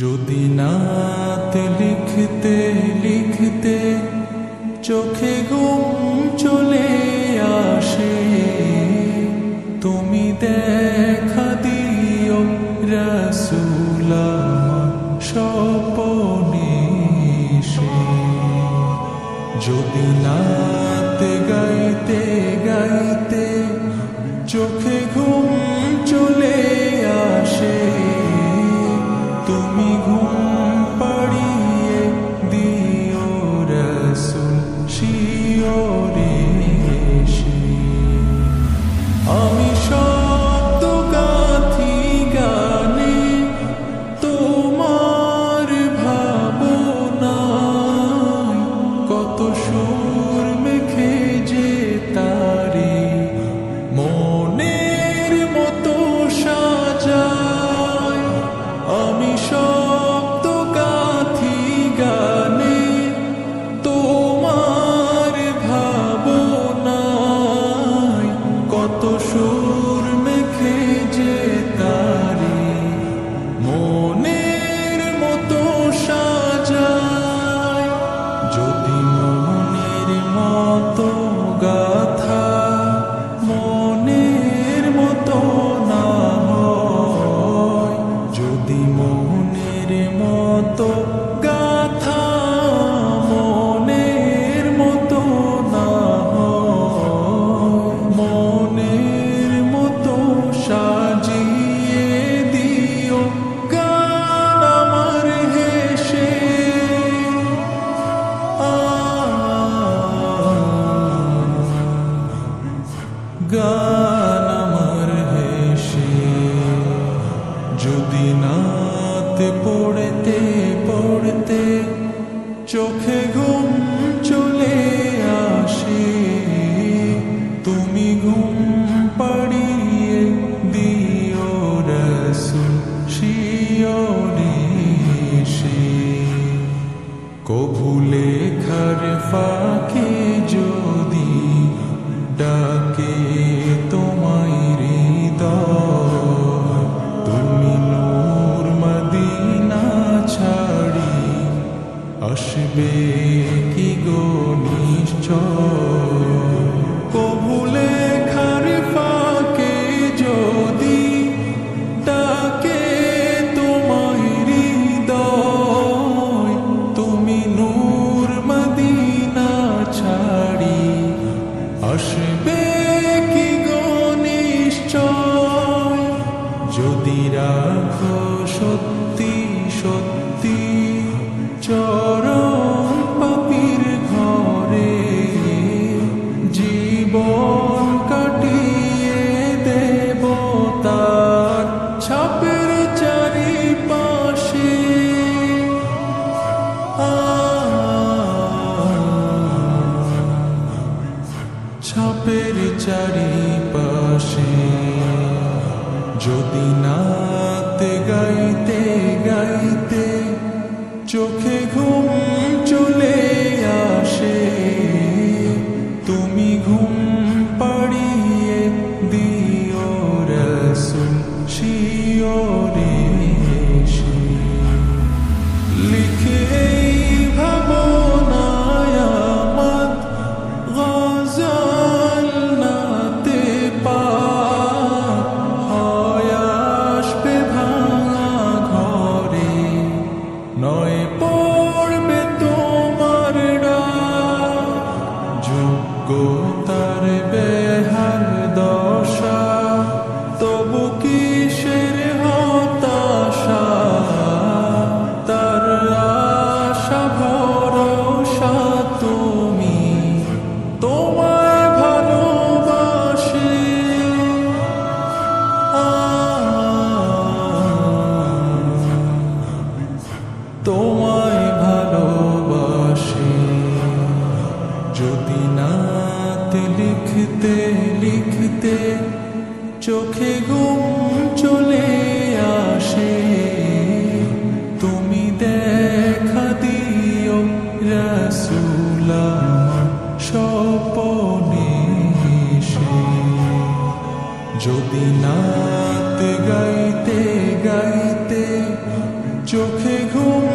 যদি নাত লিখতে লিখতে চোখে ঘুম চলে আসে, তুমি দেখা দিও রাসূল স্বপনে এসে। যদি নাত গাইতে গাইতে চোখে ঘুম চলে আসে, তুমি ঘুম পাড়িয়ে দিও রাসূল শিয়রে এসে। আমি শব্দ গাথি গানে তোমার ভাবনায়, কত সুর মেখে যে তারে মনের মতো সাজায়। আমি শব্দ গাথি গানে তোমার ভাবনায়, কত সুর মেখে যে তারে মনের মতো সাজায়। যদি মনের মতো গাথা মনের মতো না হয়, যদি মনের মতো গাথা মনের মতো না হয়, মনের মতো সাজিয়ে দিও গান আমার হেসে। গান আমার হেসে। যদি নাত পড়তে পড়তে চোখে ঘুম চলে আসে, তুমি ঘুম পাড়িয়ে দিও রাসূল শিয়রে এসে। কভু লেখার ফাঁকে যদি ডাকে তোমায় হৃদয়, তুমি নূর মদিনা ছাড়ি আসবে কি গো নিশ্চয়। কভু লেখার ফাঁকে যদি ডাকে তোমায় হৃদয়, তুমি নূর মদিনা ছাড়ি আসবে কি গো নিশ্চয়। যদি রাখো সত্যি সত্যি চরণ পাপীর ঘরে, জীবন কাটিয়ে দেব তার ছাপের চারিপাশে। ছাপের চারিপাশে। যদি নাত গাইতে গাইতে চোখে ঘুম চলে আসে, তুমি ঘুম পাড়িয়ে দিও রাসূল শিয়রে এসে। লিখে এই ভাবনায় আমার গজল নাতে পাক হয় আসবে ভাঙা ঘরে, নয় পড়বে চোখে ঘুম